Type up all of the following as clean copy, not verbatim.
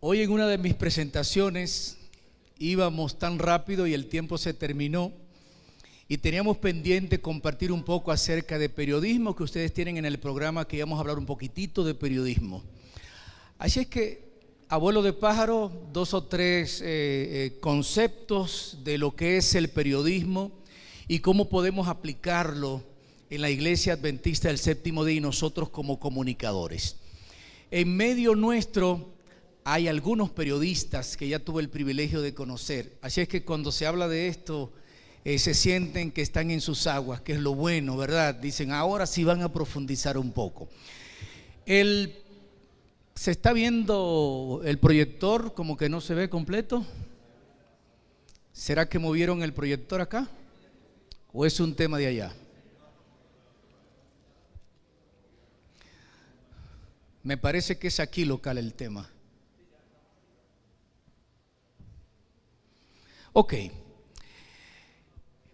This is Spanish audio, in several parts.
Hoy en una de mis presentaciones íbamos tan rápido y el tiempo se terminó y teníamos pendiente compartir un poco acerca de periodismo que ustedes tienen en el programa, que íbamos a hablar un poquitito de periodismo. Así es que, abuelo de pájaro, 2 o 3 conceptos de lo que es el periodismo y cómo podemos aplicarlo en la Iglesia Adventista del Séptimo Día y nosotros como comunicadores. En medio nuestro hay algunos periodistas que ya tuve el privilegio de conocer, así es que cuando se habla de esto se sienten que están en sus aguas, que es lo bueno, ¿verdad? Dicen, ahora sí van a profundizar un poco. ¿Se está viendo el proyector como que no se ve completo? ¿Será que movieron el proyector acá? ¿O es un tema de allá? Me parece que es aquí local el tema. Ok,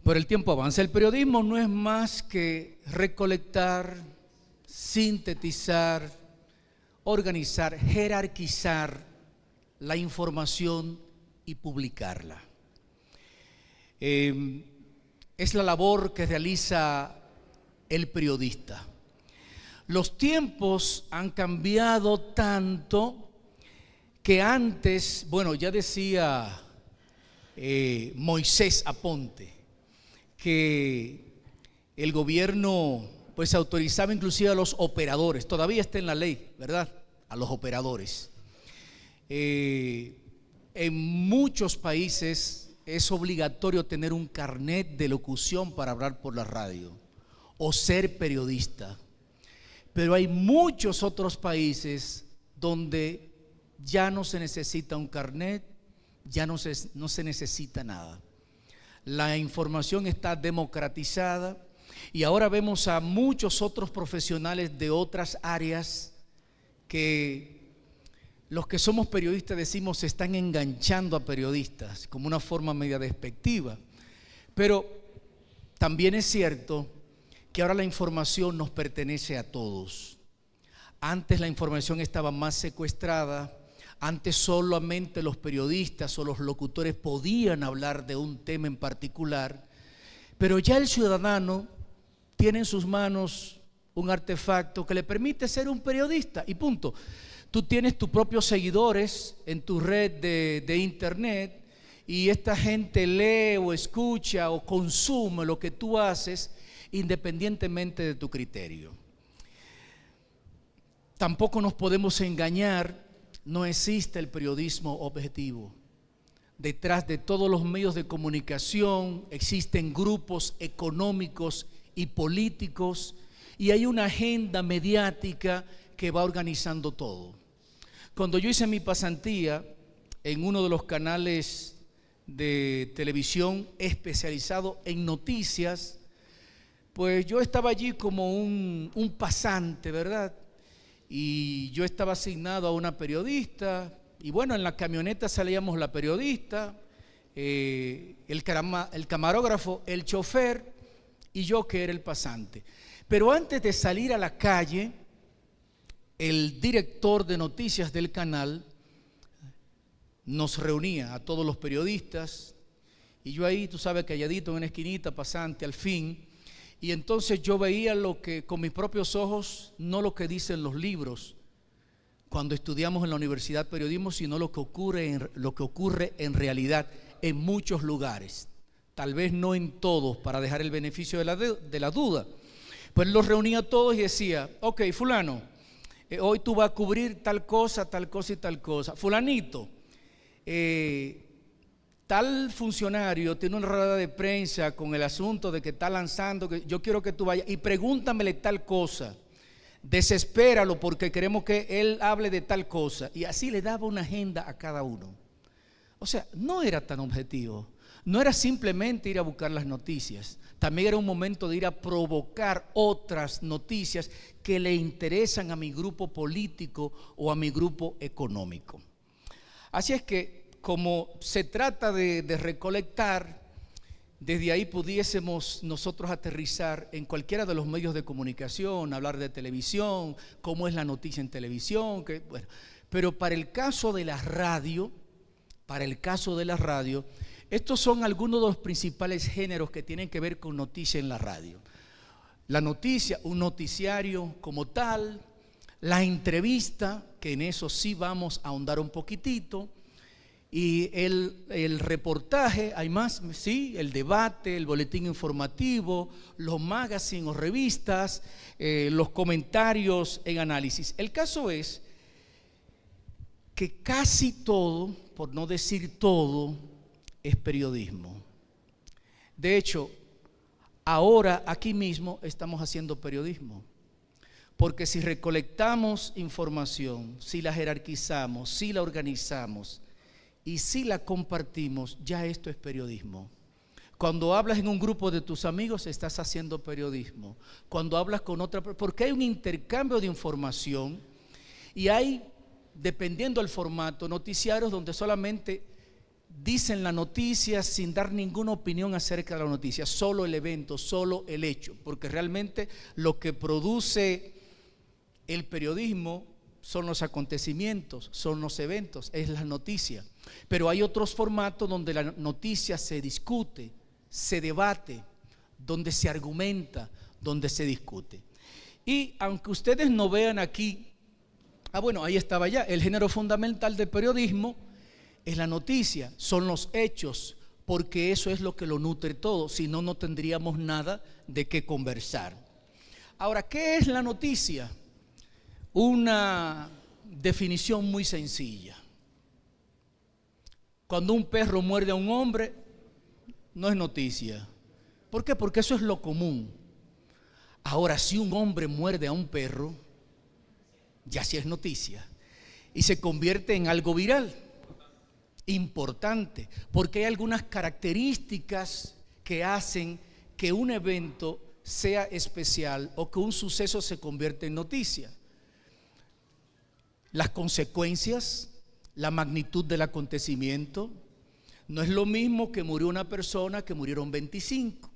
pero el tiempo avanza. El periodismo no es más que recolectar, sintetizar, organizar, jerarquizar la información y publicarla. Es la labor que realiza el periodista. Los tiempos han cambiado tanto que antes, bueno, ya decía Moisés Aponte, que el gobierno pues autorizaba inclusive a los operadores, todavía está en la ley, ¿verdad? A los operadores. En muchos países es obligatorio tener un carnet de locución para hablar por la radio o ser periodista, pero hay muchos otros países donde ya no se necesita un carnet, ya no se necesita nada. La información está democratizada y ahora vemos a muchos otros profesionales de otras áreas que los que somos periodistas decimos se están enganchando a periodistas como una forma media despectiva. Pero también es cierto que ahora la información nos pertenece a todos. Antes la información estaba más secuestrada. Antes solamente los periodistas o los locutores podían hablar de un tema en particular, pero ya el ciudadano tiene en sus manos un artefacto que le permite ser un periodista y punto. Tú tienes tus propios seguidores en tu red de internet y esta gente lee o escucha o consume lo que tú haces independientemente de tu criterio. Tampoco nos podemos engañar. No existe el periodismo objetivo. Detrás de todos los medios de comunicación existen grupos económicos y políticos y hay una agenda mediática que va organizando todo. Cuando yo hice mi pasantía en uno de los canales de televisión especializado en noticias, pues yo estaba allí como un pasante, ¿verdad? Y yo estaba asignado a una periodista y bueno, en la camioneta salíamos la periodista, el camarógrafo, el chofer y yo que era el pasante. Pero antes de salir a la calle, el director de noticias del canal nos reunía a todos los periodistas y yo ahí, tú sabes, calladito en una esquinita, pasante al fin. Y entonces yo veía lo que con mis propios ojos, no lo que dicen los libros cuando estudiamos en la universidad periodismo, sino lo que ocurre en realidad en muchos lugares, tal vez no en todos, para dejar el beneficio de la duda. Pues los reunía a todos y decía, ok, fulano, hoy tú vas a cubrir tal cosa y tal cosa. Fulanito, tal funcionario tiene una rueda de prensa con el asunto de que está lanzando, que yo quiero que tú vayas y pregúntamele tal cosa, desespéralo porque queremos que él hable de tal cosa. Y así le daba una agenda a cada uno. O sea, no era tan objetivo, no era simplemente ir a buscar las noticias, también era un momento de ir a provocar otras noticias que le interesan a mi grupo político o a mi grupo económico. Así es que, como se trata de recolectar, desde ahí pudiésemos nosotros aterrizar en cualquiera de los medios de comunicación, hablar de televisión, cómo es la noticia en televisión, Pero para el caso de la radio, estos son algunos de los principales géneros que tienen que ver con noticia en la radio. La noticia, un noticiario como tal, la entrevista, que en eso sí vamos a ahondar un poquitito, y el reportaje, hay más, sí, el debate, el boletín informativo, los magazines o revistas, los comentarios en análisis. El caso es que casi todo, por no decir todo, es periodismo. De hecho, ahora aquí mismo estamos haciendo periodismo, porque si recolectamos información, si la jerarquizamos, si la organizamos y si la compartimos, ya esto es periodismo. Cuando hablas en un grupo de tus amigos, estás haciendo periodismo. Cuando hablas con otra, porque hay un intercambio de información y hay, dependiendo del formato, noticiarios donde solamente dicen la noticia sin dar ninguna opinión acerca de la noticia, solo el evento, solo el hecho, porque realmente lo que produce el periodismo son los acontecimientos, son los eventos, es la noticia. Pero hay otros formatos donde la noticia se discute, se debate, donde se argumenta, donde se discute. Y aunque ustedes no vean aquí, bueno, ahí estaba ya, el género fundamental del periodismo es la noticia, son los hechos, porque eso es lo que lo nutre todo, si no, no tendríamos nada de qué conversar. Ahora, ¿qué es la noticia? Una definición muy sencilla. Cuando un perro muerde a un hombre, no es noticia. ¿Por qué? Porque eso es lo común. Ahora, si un hombre muerde a un perro, ya sí es noticia. Y se convierte en algo viral, importante, porque hay algunas características que hacen que un evento sea especial o que un suceso se convierta en noticia. Las consecuencias, la magnitud del acontecimiento. No es lo mismo que murió una persona que murieron 25.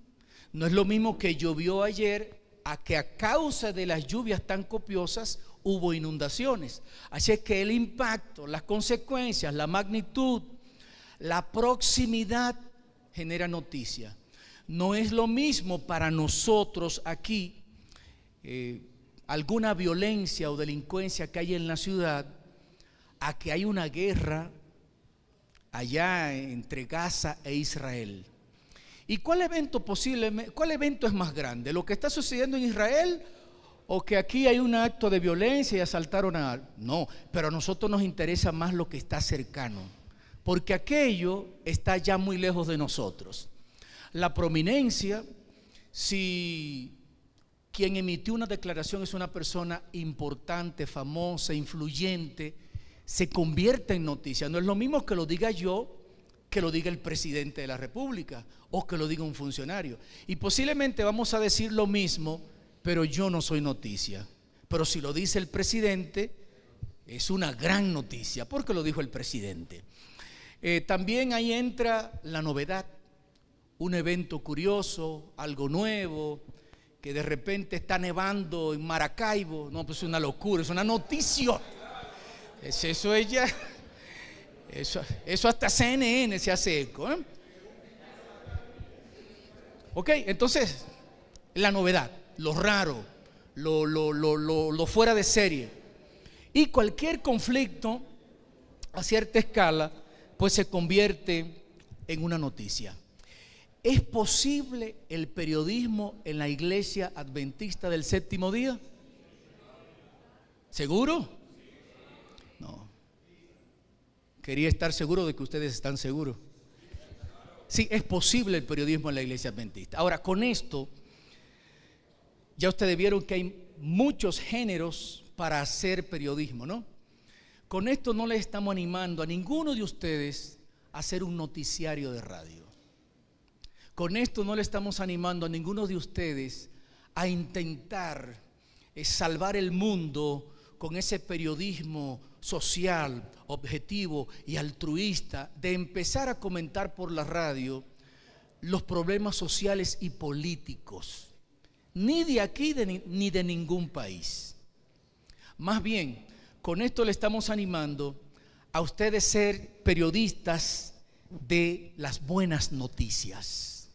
No es lo mismo que llovió ayer a que a causa de las lluvias tan copiosas hubo inundaciones. Así es que el impacto, las consecuencias, la magnitud, la proximidad genera noticia. No es lo mismo para nosotros aquí alguna violencia o delincuencia que hay en la ciudad a que hay una guerra allá entre Gaza e Israel. ¿Y cuál evento es más grande? ¿Lo que está sucediendo en Israel o que aquí hay un acto de violencia y asaltaron a alguien? No, pero a nosotros nos interesa más lo que está cercano, porque aquello está ya muy lejos de nosotros. La prominencia, si quien emitió una declaración es una persona importante, famosa, influyente, se convierte en noticia. No es lo mismo que lo diga yo, que lo diga el presidente de la República o que lo diga un funcionario. Y posiblemente vamos a decir lo mismo, pero yo no soy noticia. Pero si lo dice el presidente, es una gran noticia, porque lo dijo el presidente. También ahí entra la novedad, un evento curioso, algo nuevo, que de repente está nevando en Maracaibo. No, pues es una locura, es una noticia. Eso hasta CNN se hace eco, ¿eh? Ok, entonces, la novedad, lo raro, lo fuera de serie. Y cualquier conflicto a cierta escala, pues se convierte en una noticia. ¿Es posible el periodismo en la Iglesia Adventista del Séptimo Día? ¿Seguro? No. Quería estar seguro de que ustedes están seguros. Sí, es posible el periodismo en la Iglesia Adventista. Ahora, con esto, ya ustedes vieron que hay muchos géneros para hacer periodismo, ¿no? Con esto no les estamos animando a ninguno de ustedes a hacer un noticiario de radio. Con esto no le estamos animando a ninguno de ustedes a intentar salvar el mundo con ese periodismo social, objetivo y altruista de empezar a comentar por la radio los problemas sociales y políticos, ni de aquí ni de ningún país. Más bien, con esto le estamos animando a ustedes ser periodistas de las buenas noticias,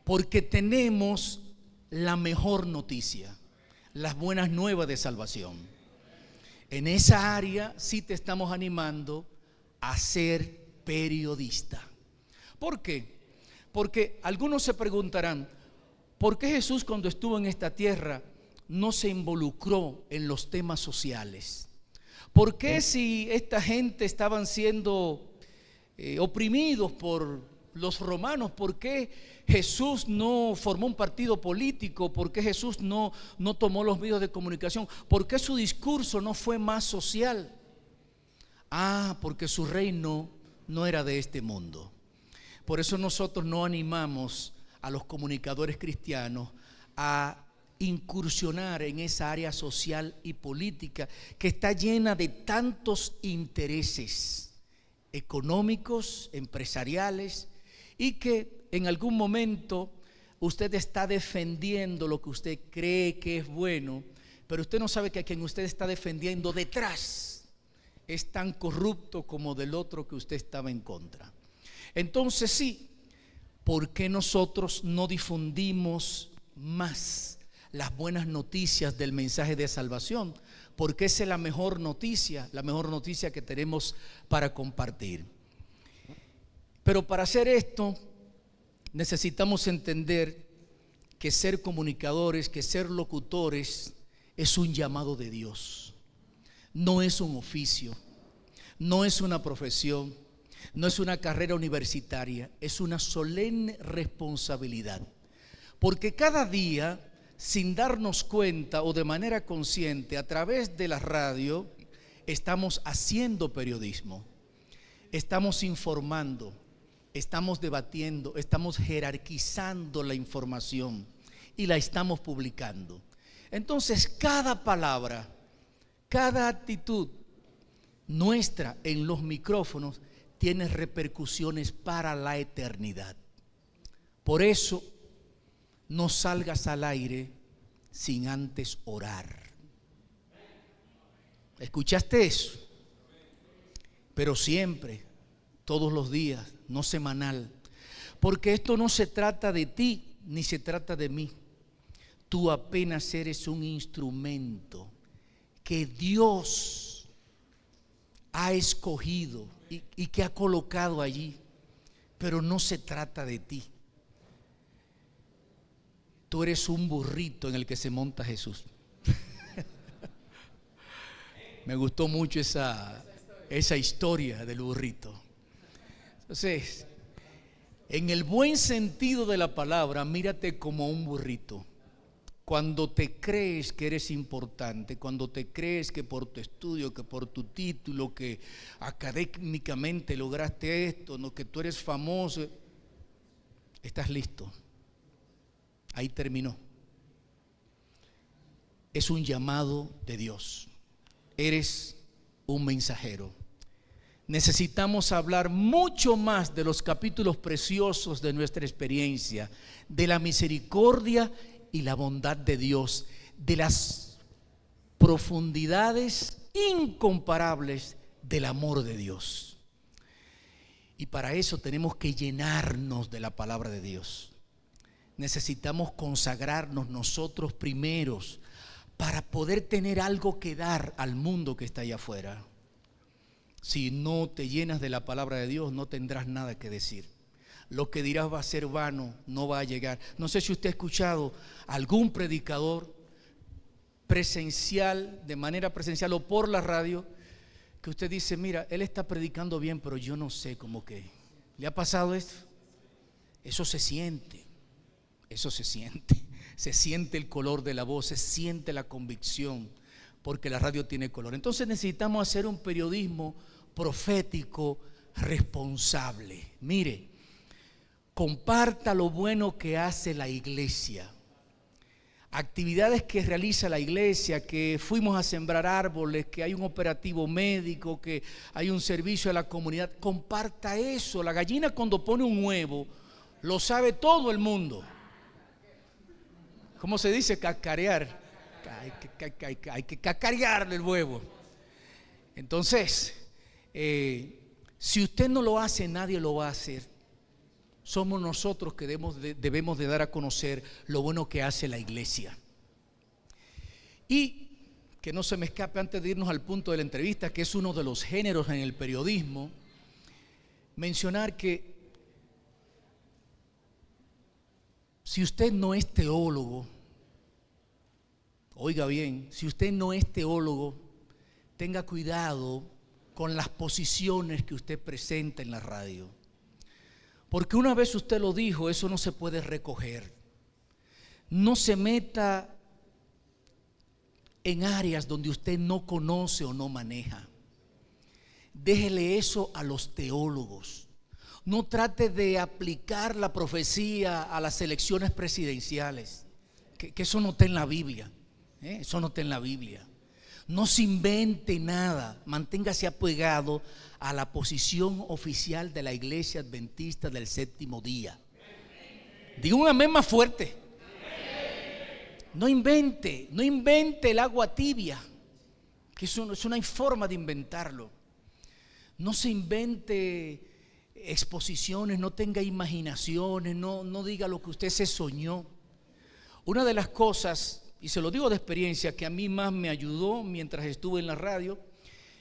porque tenemos la mejor noticia, las buenas nuevas de salvación. En esa área sí te estamos animando a ser periodista. ¿Por qué? Porque algunos se preguntarán, ¿por qué Jesús cuando estuvo en esta tierra no se involucró en los temas sociales? ¿Por qué si esta gente estaban siendo oprimidos por los romanos, por qué Jesús no formó un partido político? ¿Por qué Jesús no tomó los medios de comunicación? ¿Por qué su discurso no fue más social? Porque su reino no era de este mundo. Por eso nosotros no animamos a los comunicadores cristianos a incursionar en esa área social y política que está llena de tantos intereses económicos, empresariales, y que en algún momento usted está defendiendo lo que usted cree que es bueno, pero usted no sabe que a quien usted está defendiendo detrás es tan corrupto como del otro que usted estaba en contra. Entonces sí, ¿por qué nosotros no difundimos más las buenas noticias del mensaje de salvación? Porque esa es la mejor noticia que tenemos para compartir. Pero para hacer esto necesitamos entender que ser comunicadores, que ser locutores es un llamado de Dios. No es un oficio, no es una profesión, no es una carrera universitaria, es una solemne responsabilidad. Porque cada día, sin darnos cuenta o de manera consciente, a través de la radio, estamos haciendo periodismo, estamos informando, estamos debatiendo, estamos jerarquizando la información y la estamos publicando. Entonces, cada palabra, cada actitud nuestra en los micrófonos tiene repercusiones para la eternidad. Por eso, no salgas al aire sin antes orar. ¿Escuchaste eso? Pero siempre, todos los días, no semanal. Porque esto no se trata de ti, ni se trata de mí. Tú apenas eres un instrumento que Dios ha escogido y que ha colocado allí. Pero no se trata de ti. Tú eres un burrito en el que se monta Jesús. Me gustó mucho esa historia del burrito. Entonces, en el buen sentido de la palabra, mírate como un burrito. Cuando te crees que eres importante, cuando te crees que por tu estudio, que por tu título, que académicamente lograste esto, no, que tú eres famoso, estás listo. Ahí terminó. Es un llamado de Dios. Eres un mensajero. Necesitamos hablar mucho más de los capítulos preciosos de nuestra experiencia, de la misericordia y la bondad de Dios, de las profundidades incomparables del amor de Dios. Y para eso tenemos que llenarnos de la palabra de Dios. Necesitamos consagrarnos nosotros primeros para poder tener algo que dar al mundo que está allá afuera. Si no te llenas de la palabra de Dios, no tendrás nada que decir. Lo que dirás va a ser vano, no va a llegar. No sé si usted ha escuchado algún predicador presencial, de manera presencial o por la radio, que usted dice, mira, él está predicando bien, pero yo no sé cómo que. ¿Le ha pasado esto? Eso se siente. Eso se siente el color de la voz, se siente la convicción, porque la radio tiene color. Entonces necesitamos hacer un periodismo profético responsable. Mire, comparta lo bueno que hace la iglesia, actividades que realiza la iglesia, que fuimos a sembrar árboles, que hay un operativo médico, que hay un servicio a la comunidad. Comparta eso. La gallina cuando pone un huevo lo sabe todo el mundo. ¿Cómo se dice? Cacarear. Hay que cacarearle el huevo. Entonces, si usted no lo hace, nadie lo va a hacer. Somos nosotros que debemos de dar a conocer lo bueno que hace la iglesia. Y que no se me escape antes de irnos al punto de la entrevista, que es uno de los géneros en el periodismo, mencionar que si usted no es teólogo, oiga bien, si usted no es teólogo, tenga cuidado con las posiciones que usted presenta en la radio. Porque una vez usted lo dijo, eso no se puede recoger. No se meta en áreas donde usted no conoce o no maneja. Déjele eso a los teólogos. No trate de aplicar la profecía a las elecciones presidenciales, que eso no está en la Biblia. Eso no está en la Biblia. No se invente nada. Manténgase apegado a la posición oficial de la Iglesia Adventista del Séptimo Día. Diga un amén más fuerte. No invente el agua tibia, que eso no hay forma de inventarlo. No se invente exposiciones, no tenga imaginaciones, no diga lo que usted se soñó. Una de las cosas, y se lo digo de experiencia, que a mí más me ayudó mientras estuve en la radio,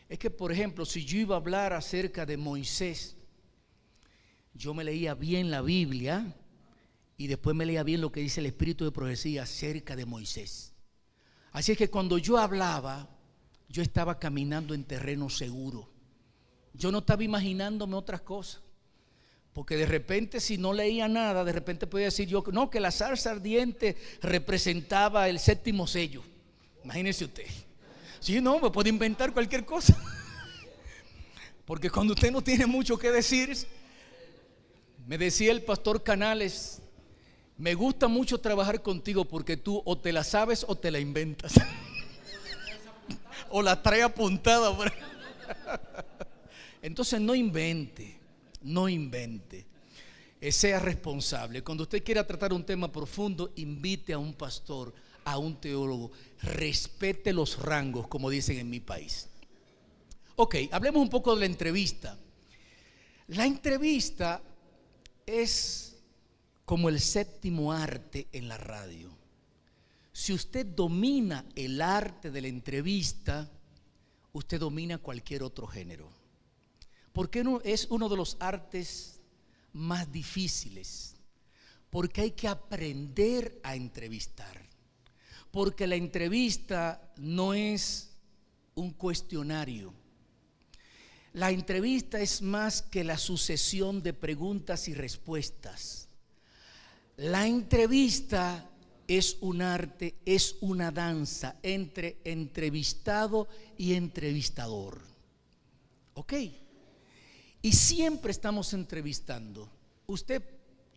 es que, por ejemplo, si yo iba a hablar acerca de Moisés, yo me leía bien la Biblia y después me leía bien lo que dice el Espíritu de Profecía acerca de Moisés. Así es que cuando yo hablaba, yo estaba caminando en terreno seguro. Yo no estaba imaginándome otras cosas. Porque de repente, si no leía nada, de repente podía decir yo, no, que la zarza ardiente representaba el séptimo sello. Imagínese usted. Sí, no, me puede inventar cualquier cosa. Porque cuando usted no tiene mucho que decir, me decía el pastor Canales, me gusta mucho trabajar contigo porque tú o te la sabes o te la inventas. O la trae apuntada. Entonces no invente. Sea responsable. Cuando usted quiera tratar un tema profundo, invite a un pastor, a un teólogo. Respete los rangos, como dicen en mi país. Ok, hablemos un poco de la entrevista. La entrevista es como el séptimo arte en la radio. Si usted domina el arte de la entrevista, usted domina cualquier otro género. Porque es uno de los artes más difíciles. Porque hay que aprender a entrevistar. Porque la entrevista no es un cuestionario. La entrevista es más que la sucesión de preguntas y respuestas. La entrevista es un arte, es una danza entre entrevistado y entrevistador. ¿Ok? Y siempre estamos entrevistando. Usted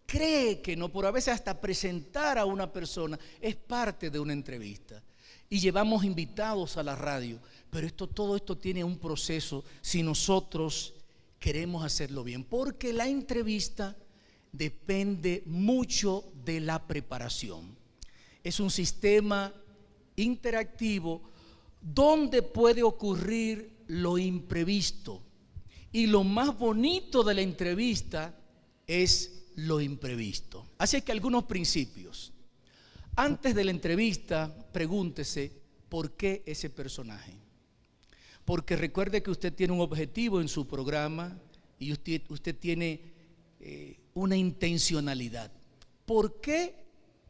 cree que no, por a veces hasta presentar a una persona es parte de una entrevista. Y llevamos invitados a la radio, pero todo esto tiene un proceso si nosotros queremos hacerlo bien. Porque la entrevista depende mucho de la preparación. Es un sistema interactivo donde puede ocurrir lo imprevisto. Y lo más bonito de la entrevista es lo imprevisto. Así que algunos principios. Antes de la entrevista, pregúntese, ¿por qué ese personaje? Porque recuerde que usted tiene un objetivo en su programa y usted tiene una intencionalidad. ¿Por qué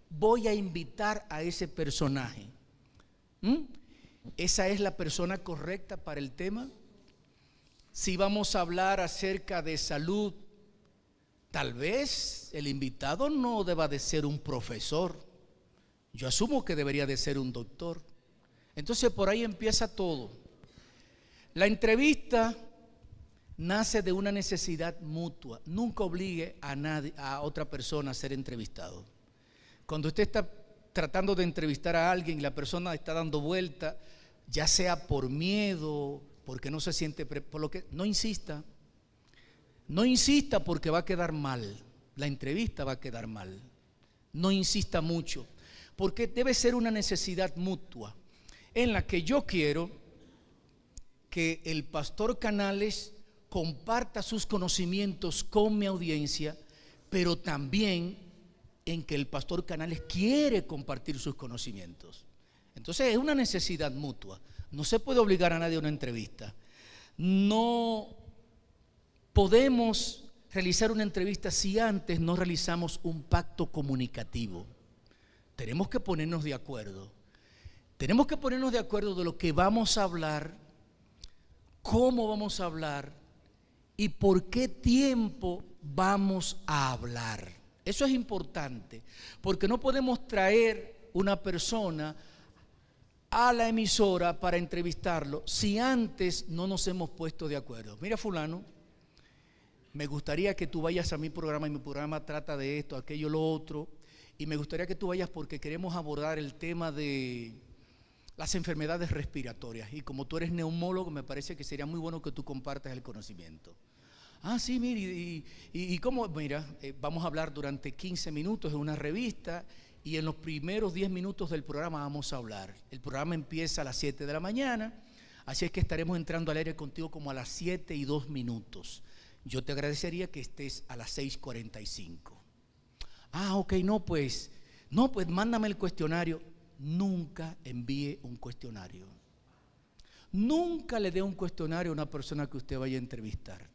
voy a invitar a ese personaje? ¿Esa es la persona correcta para el tema? Si vamos a hablar acerca de salud, tal vez el invitado no deba de ser un profesor. Yo asumo que debería de ser un doctor. Entonces por ahí empieza todo. La entrevista nace de una necesidad mutua. Nunca obligue a otra persona a ser entrevistado. Cuando usted está tratando de entrevistar a alguien y la persona está dando vuelta, ya sea por miedo, porque no se siente, no insista. No insista porque va a quedar mal. La entrevista va a quedar mal. No insista mucho, porque debe ser una necesidad mutua en la que yo quiero que el pastor Canales comparta sus conocimientos con mi audiencia, pero también en que el pastor Canales quiere compartir sus conocimientos. Entonces es una necesidad mutua. No se puede obligar a nadie a una entrevista. No podemos realizar una entrevista si antes no realizamos un pacto comunicativo. Tenemos que ponernos de acuerdo. Tenemos que ponernos de acuerdo de lo que vamos a hablar, cómo vamos a hablar y por qué tiempo vamos a hablar. Eso es importante, porque no podemos traer una persona a la emisora para entrevistarlo si antes no nos hemos puesto de acuerdo. Mira, fulano, me gustaría que tú vayas a mi programa, y mi programa trata de esto, aquello, lo otro, y me gustaría que tú vayas porque queremos abordar el tema de las enfermedades respiratorias, y como tú eres neumólogo, me parece que sería muy bueno que tú compartas el conocimiento. Ah, sí, mire, y cómo, mira, vamos a hablar durante 15 minutos en una revista, y en los primeros 10 minutos del programa vamos a hablar. El programa empieza a las 7 de la mañana, así es que estaremos entrando al aire contigo como a las 7:02. Yo te agradecería que estés a las 6:45. Ah, ok, no, pues mándame el cuestionario. Nunca envíe un cuestionario. Nunca le dé un cuestionario a una persona que usted vaya a entrevistar.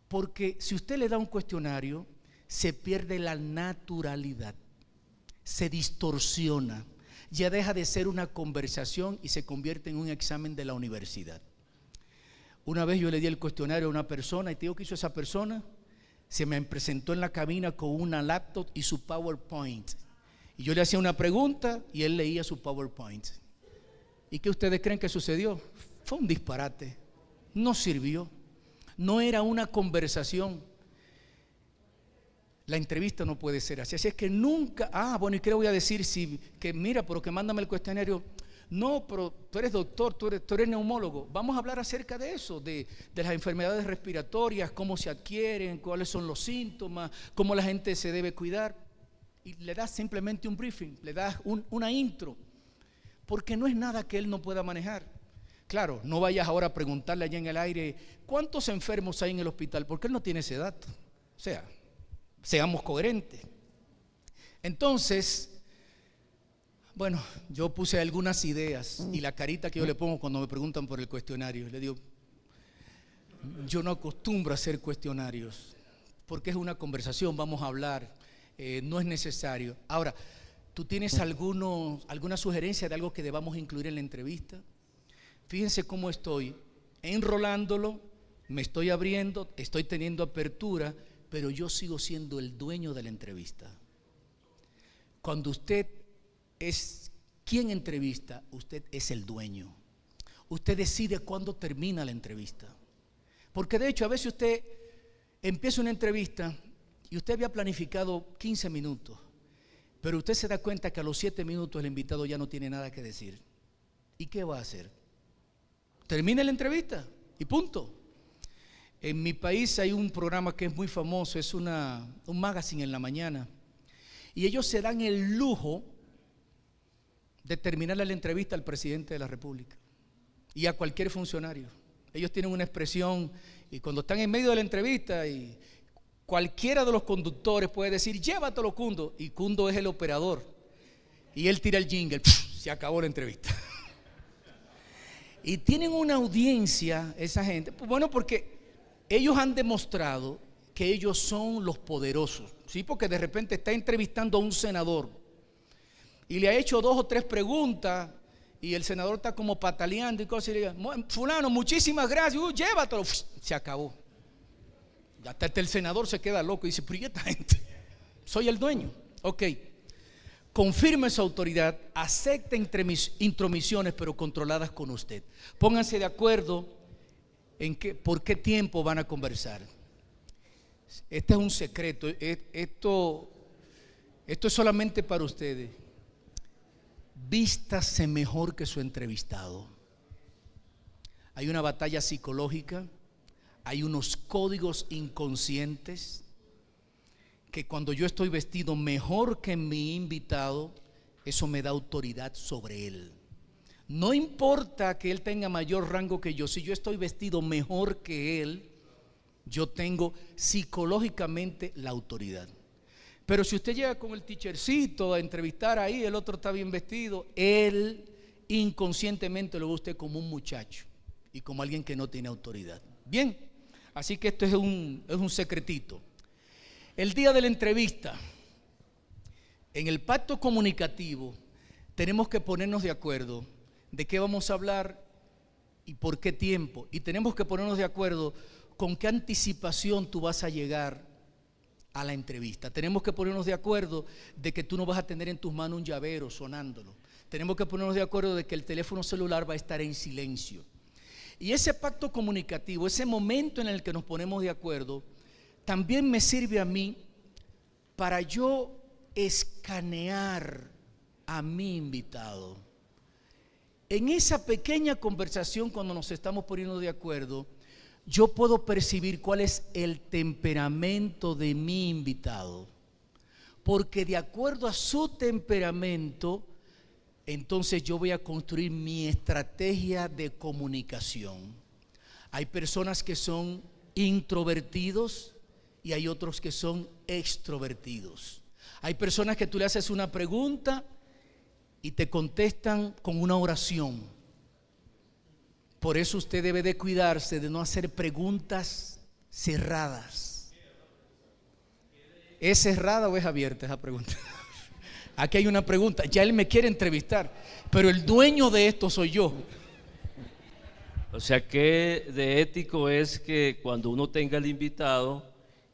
Porque si usted le da un cuestionario, se pierde la naturalidad, se distorsiona, ya deja de ser una conversación y se convierte en un examen de la universidad. Una vez yo le di el cuestionario a una persona y te digo que hizo esa persona, se me presentó en la cabina con una laptop y su PowerPoint. Y yo le hacía una pregunta y él leía su PowerPoint. ¿Y qué ustedes creen que sucedió? Fue un disparate, no sirvió, no era una conversación. La entrevista no puede ser así. Así es que nunca, bueno, ¿y qué le voy a decir? Que mira, pero que mándame el cuestionario. No, pero tú eres doctor, tú eres neumólogo. Vamos a hablar acerca de eso, de las enfermedades respiratorias, cómo se adquieren, cuáles son los síntomas, cómo la gente se debe cuidar. Y le das simplemente un briefing, le das una intro, porque no es nada que él no pueda manejar. Claro, no vayas ahora a preguntarle allá en el aire, ¿cuántos enfermos hay en el hospital? Porque él no tiene ese dato. O sea, seamos coherentes. Entonces, bueno, yo puse algunas ideas y la carita que yo le pongo cuando me preguntan por el cuestionario, le digo, yo no acostumbro a hacer cuestionarios porque es una conversación, vamos a hablar, no es necesario. Ahora, ¿tú tienes alguna sugerencia de algo que debamos incluir en la entrevista? Fíjense cómo estoy enrolándolo, me estoy abriendo, estoy teniendo apertura, pero yo sigo siendo el dueño de la entrevista. Cuando usted es quien entrevista, usted es el dueño. Usted decide cuándo termina la entrevista. Porque de hecho a veces usted empieza una entrevista y usted había planificado 15 minutos, pero usted se da cuenta que a los 7 minutos el invitado ya no tiene nada que decir. ¿Y qué va a hacer? Termina la entrevista y punto. En mi país hay un programa que es muy famoso, es un magazine en la mañana, y ellos se dan el lujo de terminarle la entrevista al presidente de la República y a cualquier funcionario. Ellos tienen una expresión y cuando están en medio de la entrevista y cualquiera de los conductores puede decir, llévatelo Cundo, y Cundo es el operador y él tira el jingle, se acabó la entrevista. Y tienen una audiencia esa gente, bueno, porque ellos han demostrado que ellos son los poderosos, ¿sí? Porque de repente está entrevistando a un senador y le ha hecho 2 o 3 preguntas y el senador está como pataleando y cosas y le dice, fulano, muchísimas gracias, llévatelo, se acabó. Hasta el senador se queda loco y dice, pero ¿y esta gente? Soy el dueño. Ok, confirme su autoridad, acepte intromisiones pero controladas con usted. Pónganse de acuerdo en por qué tiempo van a conversar. Este es un secreto, esto es solamente para ustedes. Vístase mejor que su entrevistado. Hay una batalla psicológica, hay unos códigos inconscientes que cuando yo estoy vestido mejor que mi invitado, eso me da autoridad sobre él. No importa que él tenga mayor rango que yo, si yo estoy vestido mejor que él, yo tengo psicológicamente la autoridad. Pero si usted llega con el teachercito a entrevistar ahí, el otro está bien vestido, él inconscientemente lo ve a usted como un muchacho y como alguien que no tiene autoridad. Bien, así que esto es un secretito. El día de la entrevista, en el pacto comunicativo, tenemos que ponernos de acuerdo de qué vamos a hablar y por qué tiempo. Y tenemos que ponernos de acuerdo con qué anticipación tú vas a llegar a la entrevista. Tenemos que ponernos de acuerdo de que tú no vas a tener en tus manos un llavero sonándolo. Tenemos que ponernos de acuerdo de que el teléfono celular va a estar en silencio. Y ese pacto comunicativo, ese momento en el que nos ponemos de acuerdo, también me sirve a mí para yo escanear a mi invitado. En esa pequeña conversación, cuando nos estamos poniendo de acuerdo, yo puedo percibir cuál es el temperamento de mi invitado, porque de acuerdo a su temperamento, entonces yo voy a construir mi estrategia de comunicación. Hay personas que son introvertidos y hay otros que son extrovertidos. Hay personas que tú le haces una pregunta y te contestan con una oración. Por eso usted debe de cuidarse de no hacer preguntas cerradas. ¿Es cerrada o es abierta esa pregunta? Aquí hay una pregunta. Ya él me quiere entrevistar, pero el dueño de esto soy yo. O sea, ¿qué de ético es que cuando uno tenga el invitado,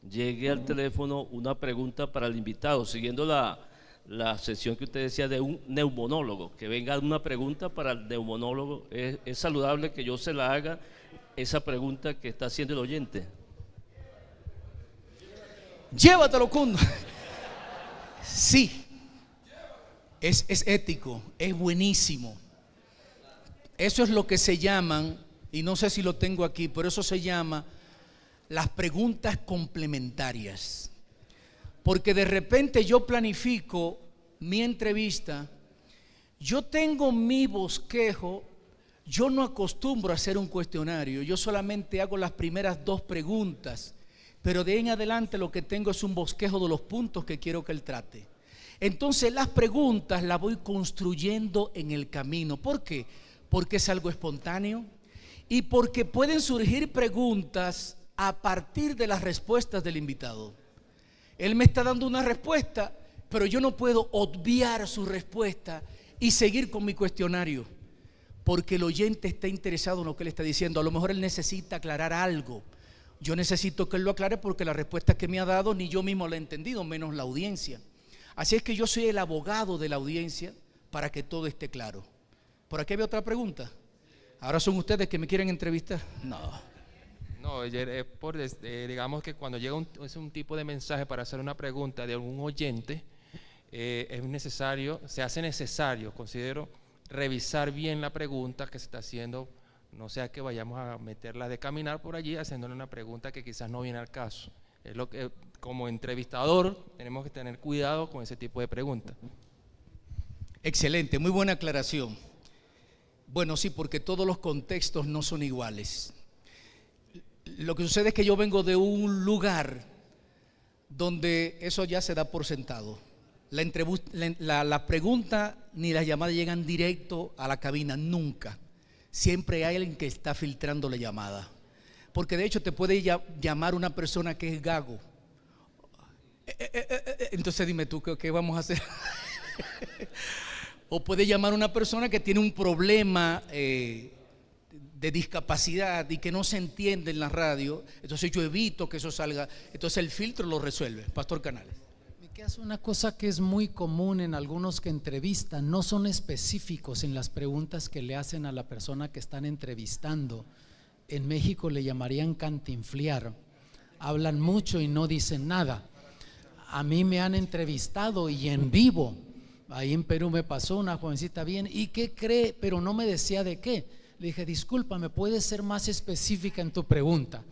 llegue al teléfono una pregunta para el invitado, siguiendo la sesión que usted decía de un neumonólogo, que venga una pregunta para el neumonólogo? ¿Es saludable que yo se la haga esa pregunta que está haciendo el oyente? Llévatelo, Cundo. Sí, es ético, es buenísimo. Eso es lo que se llaman, y no sé si lo tengo aquí, pero eso se llama las preguntas complementarias. Porque de repente yo planifico mi entrevista, yo tengo mi bosquejo, yo no acostumbro a hacer un cuestionario, yo solamente hago las primeras 2 preguntas, pero de ahí en adelante lo que tengo es un bosquejo de los puntos que quiero que él trate. Entonces las preguntas las voy construyendo en el camino. ¿Por qué? Porque es algo espontáneo y porque pueden surgir preguntas a partir de las respuestas del invitado. Él me está dando una respuesta, pero yo no puedo obviar su respuesta y seguir con mi cuestionario, porque el oyente está interesado en lo que él está diciendo. A lo mejor él necesita aclarar algo. Yo necesito que él lo aclare porque la respuesta que me ha dado ni yo mismo la he entendido, menos la audiencia. Así es que yo soy el abogado de la audiencia para que todo esté claro. ¿Por aquí había otra pregunta? ¿Ahora son ustedes que me quieren entrevistar? No, digamos que cuando llega un tipo de mensaje para hacer una pregunta de algún oyente, se hace necesario, considero, revisar bien la pregunta que se está haciendo, no sea que vayamos a meterla de caminar por allí haciéndole una pregunta que quizás no viene al caso. Es lo que como entrevistador tenemos que tener cuidado con ese tipo de preguntas. Excelente, muy buena aclaración. Bueno, sí, porque todos los contextos no son iguales. Lo que sucede es que yo vengo de un lugar donde eso ya se da por sentado. La pregunta ni las llamadas llegan directo a la cabina, nunca. Siempre hay alguien que está filtrando la llamada. Porque de hecho te puede llamar una persona que es gago. Entonces dime tú, ¿qué vamos a hacer? O puede llamar una persona que tiene un problema de discapacidad y que no se entiende en la radio. Entonces yo evito que eso salga. Entonces el filtro lo resuelve. Pastor Canales. Que hace una cosa que es muy común en algunos que entrevistan, no son específicos en las preguntas que le hacen a la persona que están entrevistando. En México le llamarían cantinflear. Hablan mucho y no dicen nada. A mí me han entrevistado y en vivo. Ahí en Perú me pasó una jovencita bien. ¿Y qué cree? Pero no me decía de qué. Le dije, disculpa, ¿me puedes ser más específica en tu pregunta?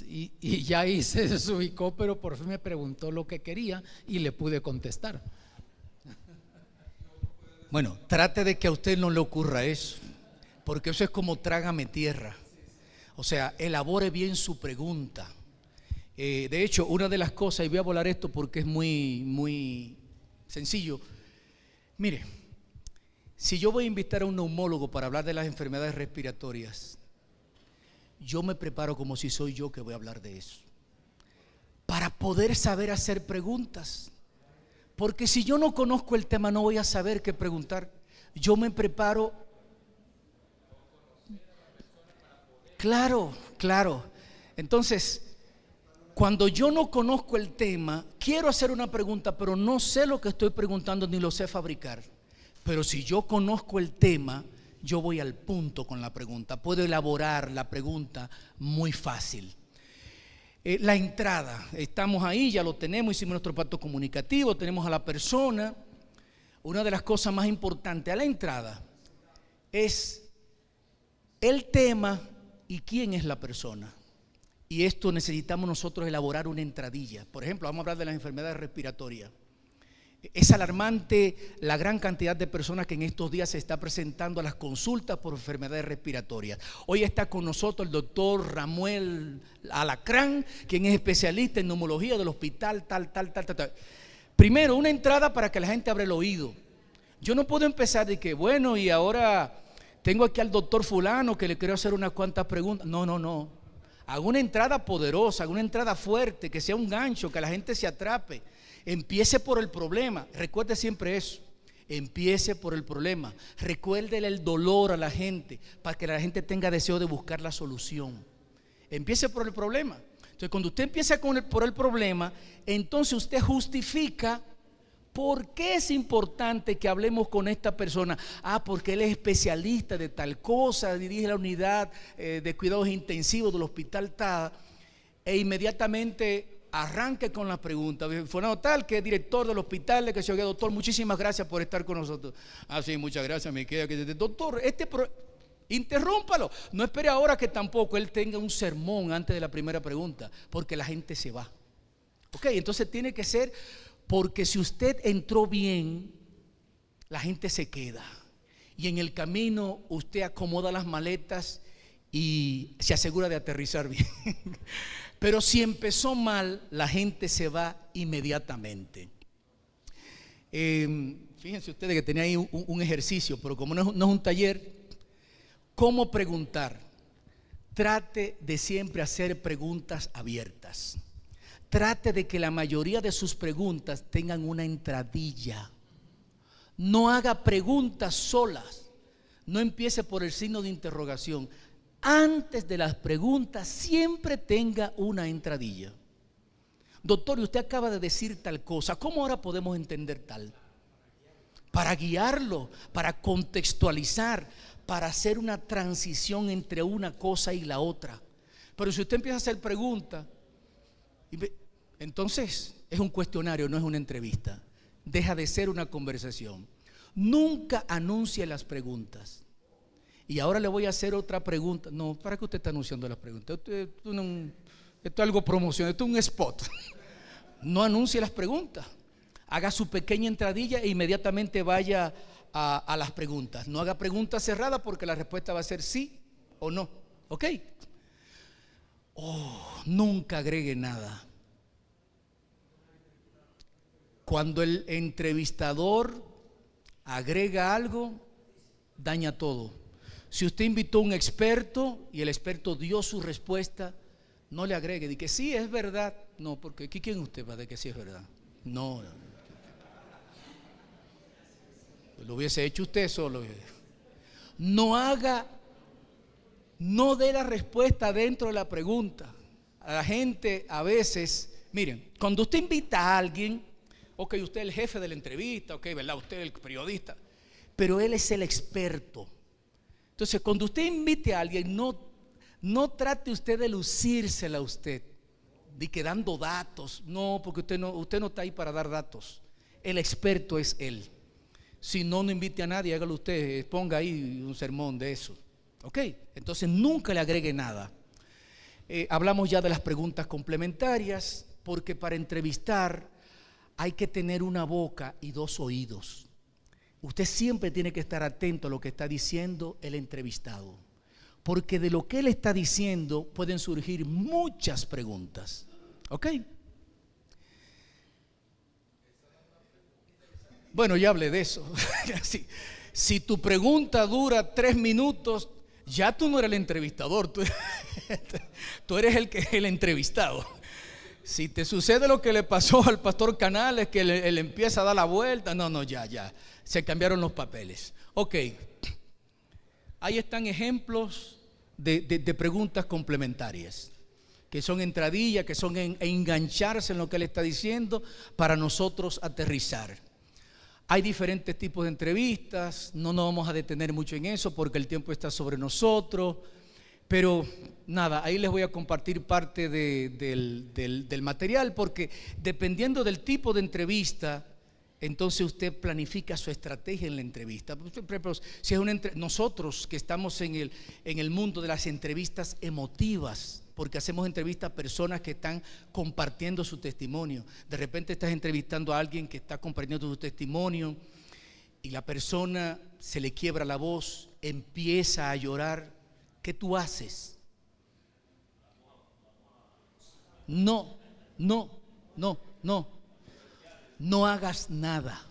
Y ya ahí se desubicó, pero por fin me preguntó lo que quería y le pude contestar. Bueno, trate de que a usted no le ocurra eso, porque eso es como trágame tierra. O sea, elabore bien su pregunta. De hecho, una de las cosas, y voy a volar esto porque es muy sencillo. Mire, si yo voy a invitar a un neumólogo para hablar de las enfermedades respiratorias, yo me preparo como si soy yo que voy a hablar de eso, para poder saber hacer preguntas. Porque si yo no conozco el tema, no voy a saber qué preguntar. Yo me preparo. Claro. Entonces, cuando yo no conozco el tema, quiero hacer una pregunta, pero no sé lo que estoy preguntando ni lo sé fabricar. Pero si yo conozco el tema, yo voy al punto con la pregunta. Puedo elaborar la pregunta muy fácil. La entrada, estamos ahí, ya lo tenemos, hicimos nuestro pacto comunicativo, tenemos a la persona. Una de las cosas más importantes a la entrada es el tema y quién es la persona. Y esto necesitamos nosotros elaborar una entradilla. Por ejemplo, vamos a hablar de las enfermedades respiratorias. Es alarmante la gran cantidad de personas que en estos días se está presentando a las consultas por enfermedades respiratorias. Hoy está con nosotros el doctor Ramuel Alacrán, quien es especialista en neumología del hospital tal. Primero, una entrada para que la gente abra el oído. Yo no puedo empezar de que, bueno, y ahora tengo aquí al doctor fulano que le quiero hacer unas cuantas preguntas. No. Hago una entrada poderosa, hago una entrada fuerte, que sea un gancho, que la gente se atrape. Empiece por el problema, recuerde siempre eso. Empiece por el problema, recuérdele el dolor a la gente para que la gente tenga deseo de buscar la solución. Empiece por el problema. Entonces, cuando usted empieza por el problema, entonces usted justifica por qué es importante que hablemos con esta persona. Porque él es especialista de tal cosa, dirige la unidad de cuidados intensivos del hospital tal, e inmediatamente arranque con las preguntas. Fulano tal, que es director del hospital, que se oiga, doctor, muchísimas gracias por estar con nosotros. Sí, muchas gracias, me queda que doctor, interrúmpalo. No espere ahora que tampoco él tenga un sermón antes de la primera pregunta, porque la gente se va. Entonces tiene que ser, porque si usted entró bien, la gente se queda. Y en el camino usted acomoda las maletas y se asegura de aterrizar bien. Pero si empezó mal, la gente se va inmediatamente. Fíjense ustedes que tenía ahí un ejercicio, pero como no es un taller, ¿cómo preguntar? Trate de siempre hacer preguntas abiertas. Trate de que la mayoría de sus preguntas tengan una entradilla. No haga preguntas solas. No empiece por el signo de interrogación. Antes de las preguntas siempre tenga una entradilla. Doctor, usted acaba de decir tal cosa, ¿cómo ahora podemos entender tal? Para guiarlo, para contextualizar, para hacer una transición entre una cosa y la otra. Pero si usted empieza a hacer preguntas, entonces es un cuestionario, no es una entrevista. Deja de ser una conversación. Nunca anuncie las preguntas. Y ahora le voy a hacer otra pregunta. No, ¿para qué usted está anunciando las preguntas? Esto es algo promoción, esto es un spot. No anuncie las preguntas. Haga su pequeña entradilla e inmediatamente vaya a las preguntas. No haga preguntas cerradas porque la respuesta va a ser sí o no. ¿Ok? Nunca agregue nada. Cuando el entrevistador agrega algo, daña todo. Si usted invitó a un experto y el experto dio su respuesta, no le agregue, de que sí es verdad. No, porque aquí ¿quién usted va de que sí es verdad? No. Lo hubiese hecho usted solo. No dé la respuesta dentro de la pregunta. A la gente a veces, miren, cuando usted invita a alguien, usted es el jefe de la entrevista, ¿verdad? Usted es el periodista, pero él es el experto. Entonces, cuando usted invite a alguien, no trate usted de lucírsela a usted, de que dando datos. No, porque usted no está ahí para dar datos. El experto es él. Si no invite a nadie, hágalo usted, ponga ahí un sermón de eso. Entonces nunca le agregue nada. Hablamos ya de las preguntas complementarias, porque para entrevistar hay que tener una boca y dos oídos. usted siempre tiene que estar atento a lo que está diciendo el entrevistado, porque de lo que él está diciendo pueden surgir muchas preguntas. ¿Ok? Bueno, ya hablé de eso. Si tu pregunta dura 3 minutos, ya tú no eres el entrevistador, tú eres el entrevistado. Si te sucede lo que le pasó al pastor Canales, que él empieza a dar la vuelta, no, ya, se cambiaron los papeles. Ok, ahí están ejemplos de preguntas complementarias, que son entradillas, que son engancharse en lo que él está diciendo para nosotros aterrizar. Hay diferentes tipos de entrevistas, no nos vamos a detener mucho en eso porque el tiempo está sobre nosotros, pero nada, ahí les voy a compartir parte del material, porque dependiendo del tipo de entrevista, entonces usted planifica su estrategia en la entrevista. Por ejemplo, si es nosotros que estamos en el mundo de las entrevistas emotivas, porque hacemos entrevistas a personas que están compartiendo su testimonio. De repente estás entrevistando a alguien que está compartiendo su testimonio y la persona se le quiebra la voz, empieza a llorar. ¿Qué tú haces? No hagas nada.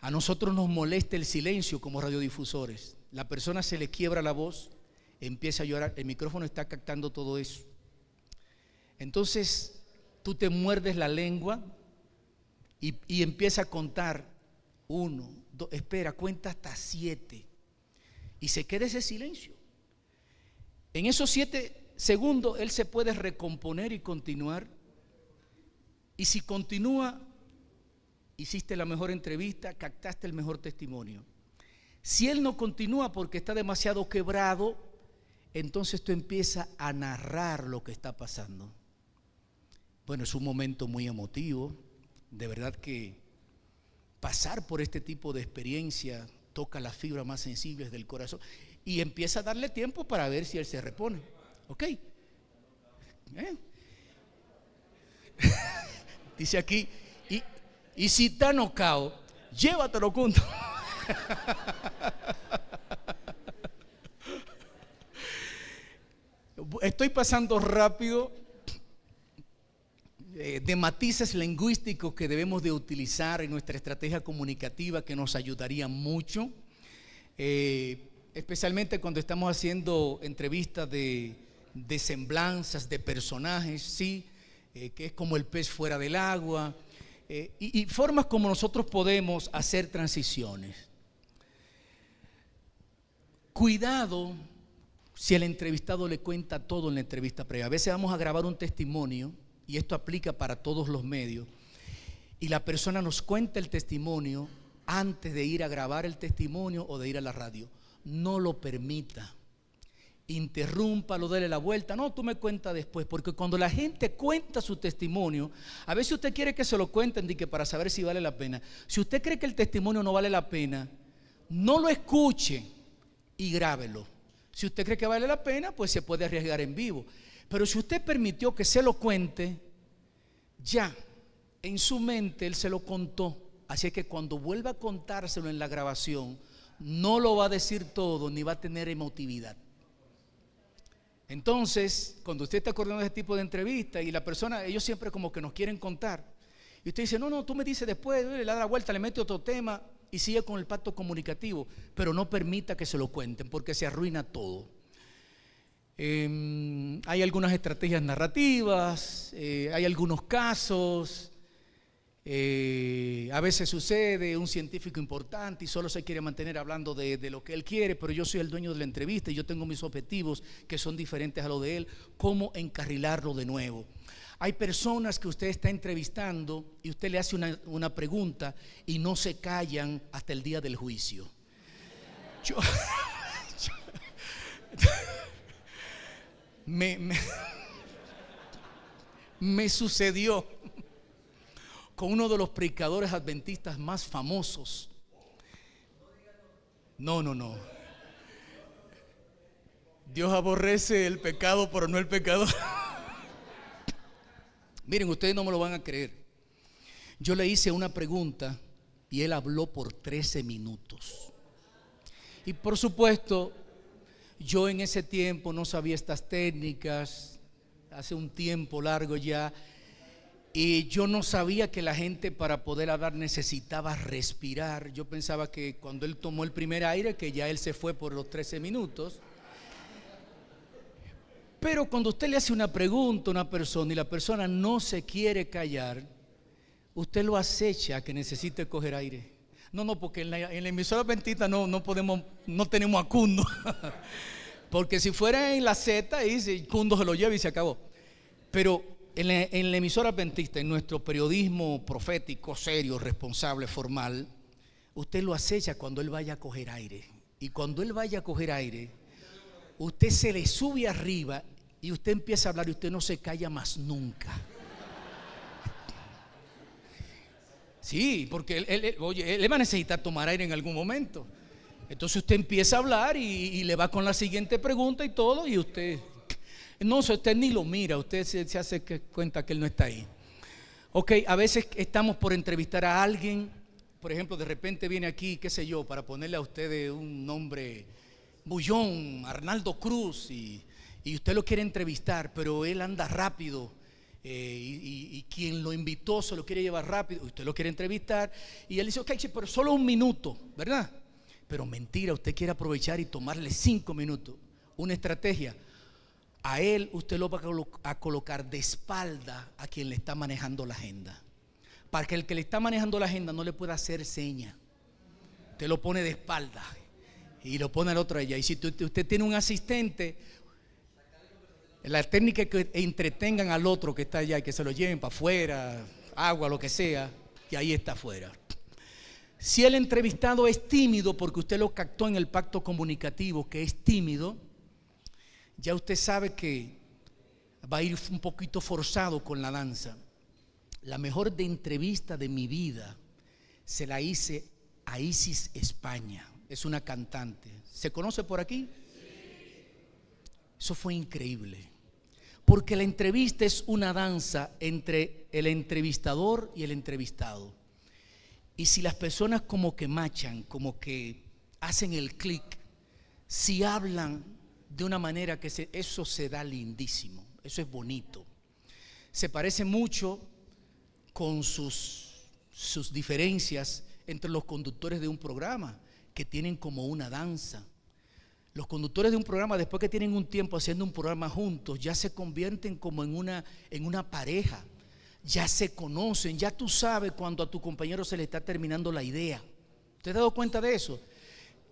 A nosotros nos molesta el silencio como radiodifusores. La persona se le quiebra la voz, empieza a llorar, el micrófono está captando todo eso. Entonces tú te muerdes la lengua y empieza a contar 1, 2, espera, cuenta hasta 7 y se queda ese silencio. En esos 7 segundos él se puede recomponer y continuar. Y si continúa, hiciste la mejor entrevista, captaste el mejor testimonio. Si él no continúa porque está demasiado quebrado, entonces tú empiezas a narrar lo que está pasando. Bueno, es un momento muy emotivo. De verdad que pasar por este tipo de experiencia toca las fibras más sensibles del corazón. Y empieza a darle tiempo para ver si él se repone. ¿Ok? Dice aquí, y si está nocao, llévatelo junto. Estoy pasando rápido de matices lingüísticos que debemos de utilizar en nuestra estrategia comunicativa, que nos ayudaría mucho, especialmente cuando estamos haciendo entrevistas de semblanzas, de personajes, ¿sí? Que es como el pez fuera del agua, y formas como nosotros podemos hacer transiciones. Cuidado si el entrevistado le cuenta todo en la entrevista previa. A veces vamos a grabar un testimonio, y esto aplica para todos los medios, y la persona nos cuenta el testimonio antes de ir a grabar el testimonio o de ir a la radio. No lo permita. Interrúmpalo, dele la vuelta. No, tú me cuentas después, porque cuando la gente cuenta su testimonio, a veces usted quiere que se lo cuenten que para saber si vale la pena. Si usted cree que el testimonio no vale la pena, no lo escuche y grábelo. Si usted cree que vale la pena, pues se puede arriesgar en vivo. Pero si usted permitió que se lo cuente, ya en su mente él se lo contó. Así que cuando vuelva a contárselo en la grabación, no lo va a decir todo ni va a tener emotividad. Entonces, cuando usted está coordinando ese tipo de entrevista y la persona, ellos siempre como que nos quieren contar, y usted dice, no, tú me dices después, le da la vuelta, le mete otro tema y sigue con el pacto comunicativo, pero no permita que se lo cuenten porque se arruina todo. Hay algunas estrategias narrativas, hay algunos casos, a veces sucede un científico importante y solo se quiere mantener hablando de lo que él quiere, pero yo soy el dueño de la entrevista y yo tengo mis objetivos que son diferentes a los de él. ¿Cómo encarrilarlo de nuevo? Hay personas que usted está entrevistando y usted le hace una pregunta y no se callan hasta el día del juicio. Me sucedió con uno de los predicadores adventistas más famosos. No. Dios aborrece el pecado, pero no el pecador. Miren, ustedes no me lo van a creer. Yo le hice una pregunta y él habló por 13 minutos. Y por supuesto, yo en ese tiempo no sabía estas técnicas, hace un tiempo largo ya, y yo no sabía que la gente para poder hablar necesitaba respirar. Yo pensaba que cuando él tomó el primer aire, que ya él se fue por los 13 minutos. Pero cuando usted le hace una pregunta a una persona y la persona no se quiere callar, usted lo acecha a que necesite coger aire. No, porque en la emisora adventista no tenemos a Cundo. Porque si fuera en la Z, ahí Cundo se lo lleva y se acabó. Pero en la emisora adventista, en nuestro periodismo profético, serio, responsable, formal, usted lo acecha cuando él vaya a coger aire. Y cuando él vaya a coger aire, usted se le sube arriba y usted empieza a hablar y usted no se calla más nunca. Sí, porque él va a necesitar tomar aire en algún momento. Entonces usted empieza a hablar y le va con la siguiente pregunta y todo, y usted usted ni lo mira, usted se hace cuenta que él no está ahí. Ok, a veces estamos por entrevistar a alguien, por ejemplo, de repente viene aquí, qué sé yo, para ponerle a usted un nombre Bullón, Arnaldo Cruz, y usted lo quiere entrevistar, pero él anda rápido, y quien lo invitó se lo quiere llevar rápido, usted lo quiere entrevistar, y él dice, ok, pero solo un minuto, ¿verdad? Pero mentira, usted quiere aprovechar y tomarle 5 minutos. Una estrategia: a él usted lo va a colocar de espalda a quien le está manejando la agenda, para que el que le está manejando la agenda no le pueda hacer seña. Usted lo pone de espalda y lo pone al otro allá. Y si usted tiene un asistente, la técnica es que entretengan al otro que está allá y que se lo lleven para afuera, agua, lo que sea, y ahí está afuera. Si el entrevistado es tímido, porque usted lo captó en el pacto comunicativo que es tímido, ya usted sabe que va a ir un poquito forzado con la danza. La mejor entrevista de mi vida se la hice a Isis España. Es una cantante. ¿Se conoce por aquí? Eso fue increíble, porque la entrevista es una danza entre el entrevistador y el entrevistado. Y si las personas como que machan, como que hacen el clic, si hablan de una manera que eso se da lindísimo, eso es bonito. Se parece mucho con sus diferencias entre los conductores de un programa, que tienen como una danza. Los conductores de un programa, después que tienen un tiempo haciendo un programa juntos, ya se convierten como en una pareja. Ya se conocen, ya tú sabes cuando a tu compañero se le está terminando la idea. ¿Te has dado cuenta de eso?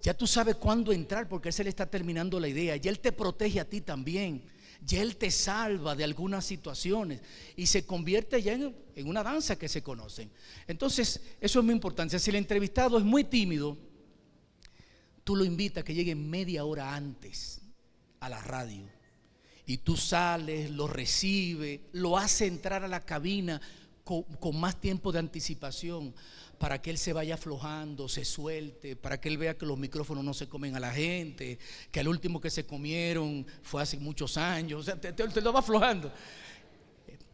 Ya tú sabes cuándo entrar porque él se le está terminando la idea. Ya él te protege a ti también. Ya él te salva de algunas situaciones y se convierte ya en una danza que se conocen. Entonces, eso es muy importante. Si el entrevistado es muy tímido, tú lo invitas a que llegue media hora antes a la radio. Y tú sales, lo recibes, lo hace entrar a la cabina con más tiempo de anticipación, para que él se vaya aflojando, se suelte, para que él vea que los micrófonos no se comen a la gente, que el último que se comieron fue hace muchos años. O sea, te lo va aflojando,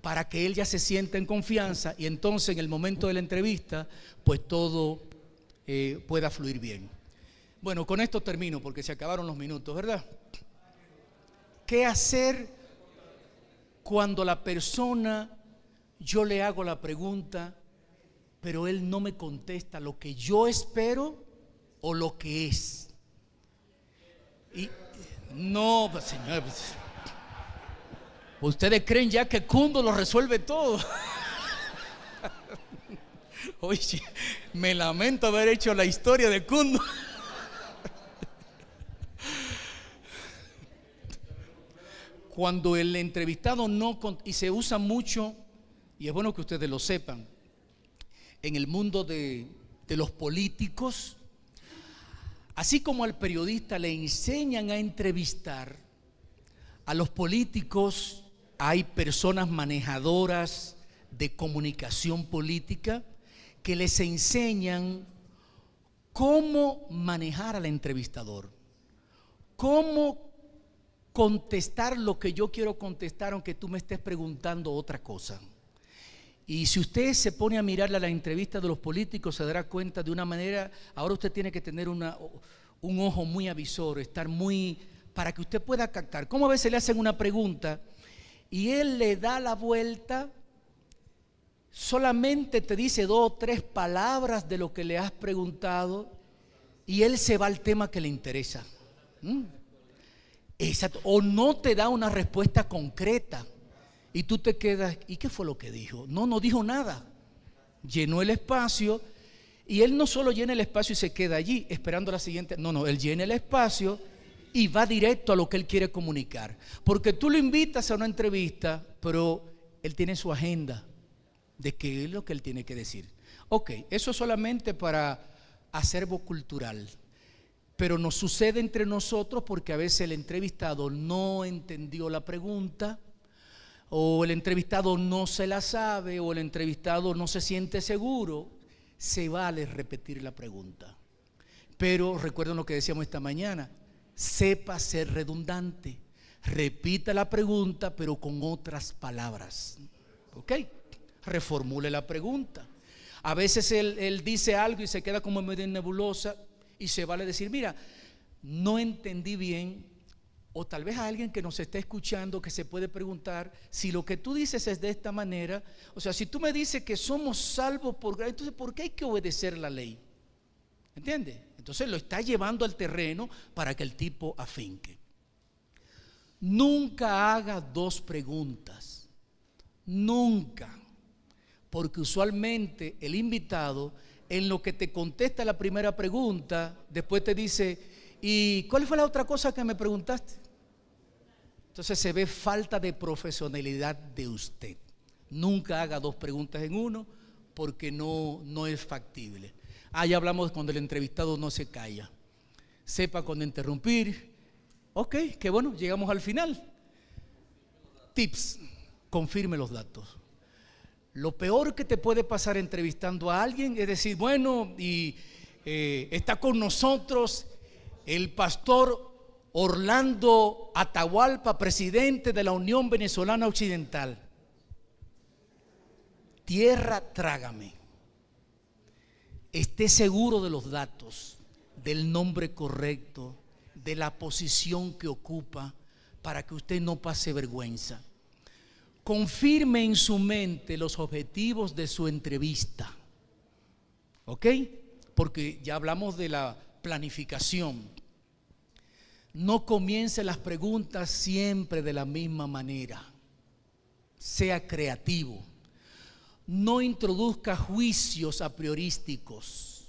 para que él ya se sienta en confianza y entonces en el momento de la entrevista pues todo pueda fluir bien. Bueno, con esto termino porque se acabaron los minutos, ¿verdad? ¿Qué hacer cuando la persona, yo le hago la pregunta, pero él no me contesta lo que yo espero o lo que es? Y no, pues, señor, pues, ustedes creen ya que Cundo lo resuelve todo. Oye, me lamento haber hecho la historia de Cundo. Cuando el entrevistado y se usa mucho, y es bueno que ustedes lo sepan, en el mundo de los políticos, así como al periodista le enseñan a entrevistar, a los políticos hay personas manejadoras de comunicación política que les enseñan cómo manejar al entrevistador, cómo contestar lo que yo quiero contestar aunque tú me estés preguntando otra cosa. Y si usted se pone a mirar la entrevista de los políticos, se dará cuenta de una manera. Ahora usted tiene que tener un ojo muy avisor, estar muy, para que usted pueda captar. Como a veces le hacen una pregunta y él le da la vuelta, solamente te dice 2 o 3 palabras de lo que le has preguntado y él se va al tema que le interesa. Exacto. O no te da una respuesta concreta y tú te quedas, ¿y qué fue lo que dijo? No dijo nada. Llenó el espacio y él no solo llena el espacio y se queda allí esperando la siguiente. No, él llena el espacio y va directo a lo que él quiere comunicar. Porque tú lo invitas a una entrevista, pero él tiene su agenda de qué es lo que él tiene que decir. Ok, eso es solamente para acervo cultural. Pero nos sucede entre nosotros porque a veces el entrevistado no entendió la pregunta, o el entrevistado no se la sabe, o el entrevistado no se siente seguro. Se vale repetir la pregunta. Pero recuerden lo que decíamos esta mañana, sepa ser redundante. Repita la pregunta, pero con otras palabras. ¿Ok? Reformule la pregunta. A veces él dice algo y se queda como medio nebulosa y se vale decir, mira, no entendí bien. O tal vez a alguien que nos esté escuchando que se puede preguntar, si lo que tú dices es de esta manera, o sea, si tú me dices que somos salvos por gracia, entonces ¿por qué hay que obedecer la ley? ¿Entiendes? Entonces lo está llevando al terreno para que el tipo afinque. Nunca haga 2 preguntas, nunca, porque usualmente el invitado en lo que te contesta la primera pregunta, después te dice, ¿y cuál fue la otra cosa que me preguntaste? Entonces se ve falta de profesionalidad de usted. Nunca haga 2 preguntas en uno porque no es factible. Ya hablamos cuando el entrevistado no se calla. Sepa cuándo interrumpir. Ok, qué bueno, llegamos al final. Tips, confirme los datos. Lo peor que te puede pasar entrevistando a alguien es decir, bueno, y está con nosotros el pastor Orlando Atahualpa, presidente de la Unión Venezolana Occidental. Tierra, trágame. Esté seguro de los datos, del nombre correcto, de la posición que ocupa, para que usted no pase vergüenza. Confirme en su mente los objetivos de su entrevista. ¿Ok? Porque ya hablamos de la planificación. No comience las preguntas siempre de la misma manera. Sea creativo. No introduzca juicios a priorísticos.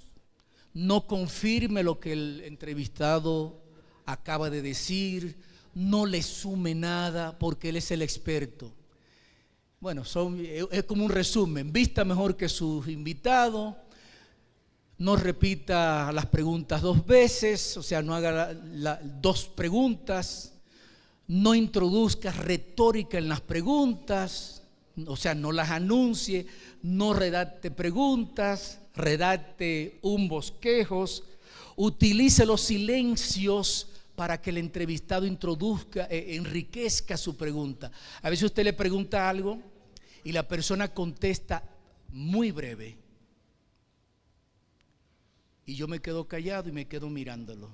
No confirme lo que el entrevistado acaba de decir. No le sume nada porque él es el experto. Bueno, es como un resumen. Vista mejor que sus invitados. No repita las preguntas 2 veces, o sea, no haga 2 preguntas. No introduzca retórica en las preguntas, o sea, no las anuncie. No redacte preguntas, redacte un bosquejos. Utilice los silencios para que el entrevistado introduzca, enriquezca su pregunta. A veces usted le pregunta algo y la persona contesta muy breve. Y yo me quedo callado y me quedo mirándolo.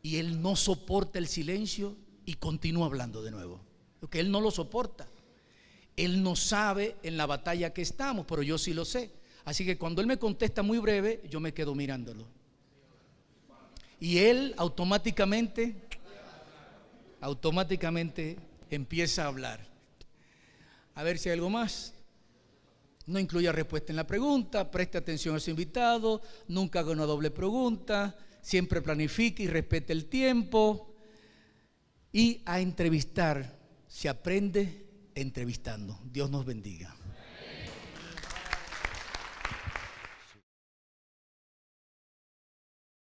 Y él no soporta el silencio y continúa hablando de nuevo. Porque él no lo soporta. Él no sabe en la batalla que estamos, pero yo sí lo sé. Así que cuando él me contesta muy breve, yo me quedo mirándolo. Y él automáticamente empieza a hablar. A ver si hay algo más. No incluya respuesta en la pregunta, preste atención a su invitado, nunca haga una doble pregunta, siempre planifique y respete el tiempo. Y a entrevistar se aprende entrevistando. Dios nos bendiga.